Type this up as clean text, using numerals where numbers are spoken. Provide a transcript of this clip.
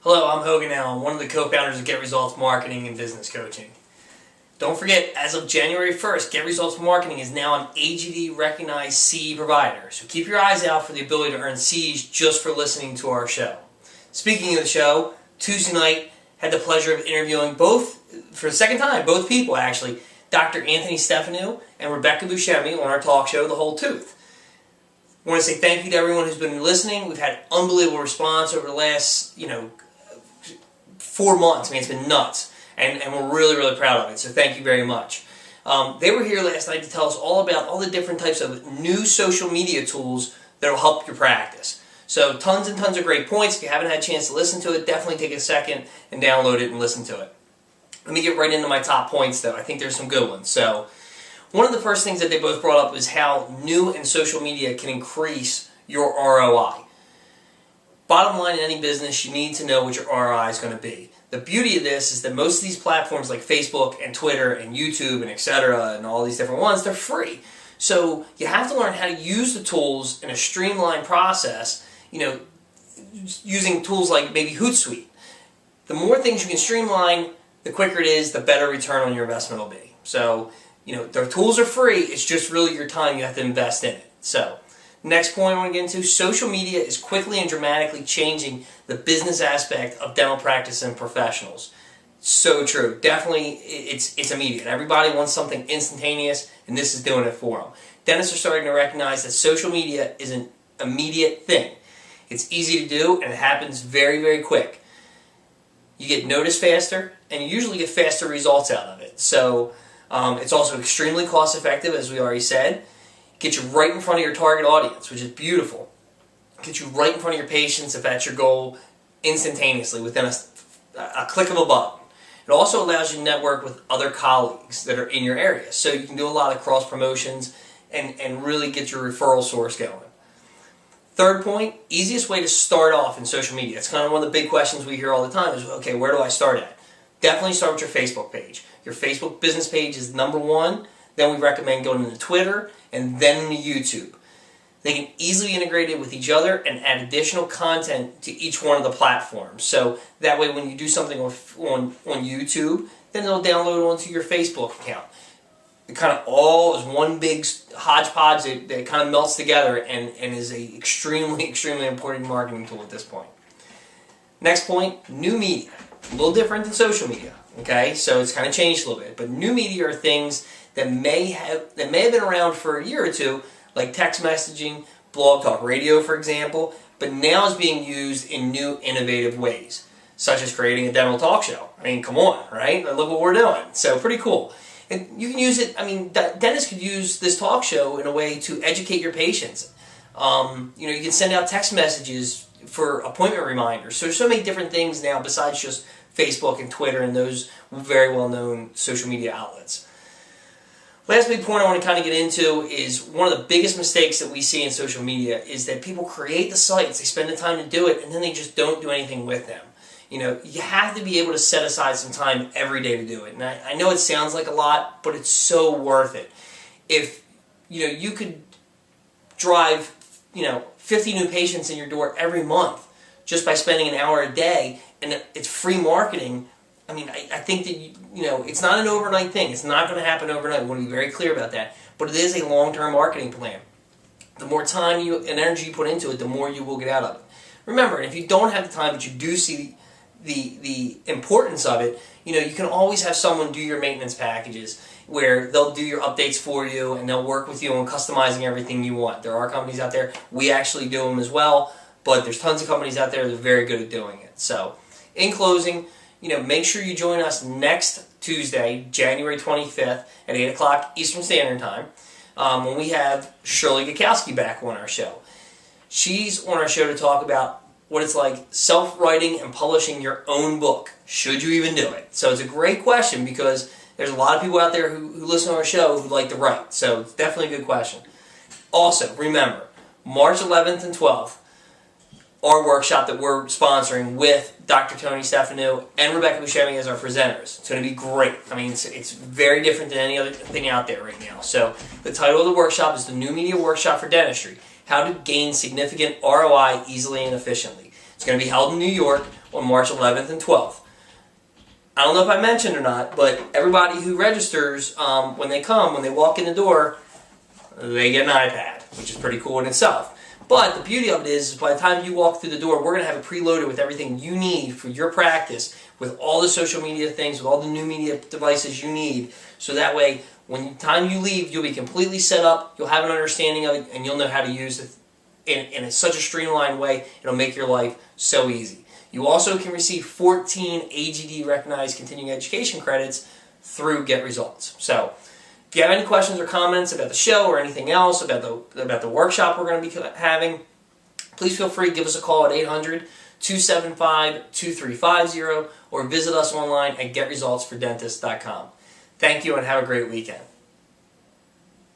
Hello, I'm Hogan Allen, one of the co-founders of Get Results Marketing and Business Coaching. Don't forget, as of January 1st, Get Results Marketing is now an AGD recognized CE provider. So keep your eyes out for the ability to earn CEs just for listening to our show. Speaking of the show, Tuesday night had the pleasure of interviewing both, for the second time, both people actually, Dr. Anthony Stefanou and Rebecca Buscemi on our talk show, The Whole Tooth. I want to say thank you to everyone who's been listening. We've had unbelievable response over the last, 4 months. I mean, it's been nuts, and we're really, really proud of it, so thank you very much. They were here last night to tell us all about all the different types of new social media tools that will help your practice. So tons and tons of great points. If you haven't had a chance to listen to it, definitely take a second and download it and listen to it. Let me get right into my top points, though. I think there's some good ones. So one of the first things that they both brought up is how new and social media can increase your ROI. Bottom line in any business, you need to know what your ROI is going to be. The beauty of this is that most of these platforms like Facebook and Twitter and YouTube and etc. and all these different ones, they're free. So you have to learn how to use the tools in a streamlined process, using tools like maybe Hootsuite. The more things you can streamline, the quicker it is, the better return on your investment will be. So, the tools are free, it's just really your time you have to invest in it. So, next point I want to get into, social media is quickly and dramatically changing the business aspect of dental practice and professionals. So true. Definitely, it's immediate. Everybody wants something instantaneous, and this is doing it for them. Dentists are starting to recognize that social media is an immediate thing. It's easy to do, and it happens very, very quick. You get noticed faster, and you usually get faster results out of it. So it's also extremely cost effective, as we already said. Get you right in front of your target audience, which is beautiful. Get you right in front of your patients, if that's your goal, instantaneously, within a click of a button. It also allows you to network with other colleagues that are in your area. So you can do a lot of cross promotions and really get your referral source going. Third point, easiest way to start off in social media. It's kind of one of the big questions we hear all the time is, okay, where do I start at? Definitely start with your Facebook page. Your Facebook business page is number one. Then we recommend going into Twitter and then into YouTube. They can easily integrate it with each other and add additional content to each one of the platforms. So that way when you do something on YouTube, then they'll download it onto your Facebook account. It kind of all is one big hodgepodge that kind of melts together and is an extremely, extremely important marketing tool at this point. Next point, new media. A little different than social media. Okay, so it's kind of changed a little bit. But new media are things that may have been around for a year or two, like text messaging, blog talk radio, for example, but now is being used in new, innovative ways, such as creating a dental talk show. I mean, come on, right? Look what we're doing. So pretty cool. And you can use it, dentists could use this talk show in a way to educate your patients. You can send out text messages for appointment reminders. So there's so many different things now besides just Facebook and Twitter and those very well-known social media outlets. Last big point I want to kind of get into is one of the biggest mistakes that we see in social media is that people create the sites, they spend the time to do it, and then they just don't do anything with them. You have to be able to set aside some time every day to do it. And I know it sounds like a lot, but it's so worth it. If you could drive 50 new patients in your door every month just by spending an hour a day, and it's free marketing. I mean, I think that, it's not an overnight thing. It's not going to happen overnight. We want to be very clear about that. But it is a long-term marketing plan. The more time and energy you put into it, the more you will get out of it. Remember, if you don't have the time, but you do see the importance of it, you can always have someone do your maintenance packages where they'll do your updates for you and they'll work with you on customizing everything you want. There are companies out there. We actually do them as well, but there's tons of companies out there that are very good at doing it. So, in closing, make sure you join us next Tuesday, January 25th at 8 o'clock Eastern Standard Time when we have Shirley Gakowski back on our show. She's on our show to talk about what it's like self-writing and publishing your own book. Should you even do it? So it's a great question because there's a lot of people out there who listen to our show who like to write. So it's definitely a good question. Also, remember, March 11th and 12th, our workshop that we're sponsoring with Dr. Tony Stefanou and Rebecca Buscemi as our presenters. It's going to be great. I mean, it's very different than any other thing out there right now. So the title of the workshop is the New Media Workshop for Dentistry, How to Gain Significant ROI Easily and Efficiently. It's going to be held in New York on March 11th and 12th. I don't know if I mentioned or not, but everybody who registers, when they walk in the door, they get an iPad, which is pretty cool in itself. But the beauty of it is by the time you walk through the door, we're going to have it preloaded with everything you need for your practice, with all the social media things, with all the new media devices you need. So that way, when the time you leave, you'll be completely set up, you'll have an understanding of it, and you'll know how to use it in such a streamlined way. It'll make your life so easy. You also can receive 14 AGD recognized continuing education credits through Get Results. So, if you have any questions or comments about the show or anything else, about the workshop we're going to be having, please feel free to give us a call at 800-275-2350 or visit us online at getresultsfordentists.com. Thank you and have a great weekend.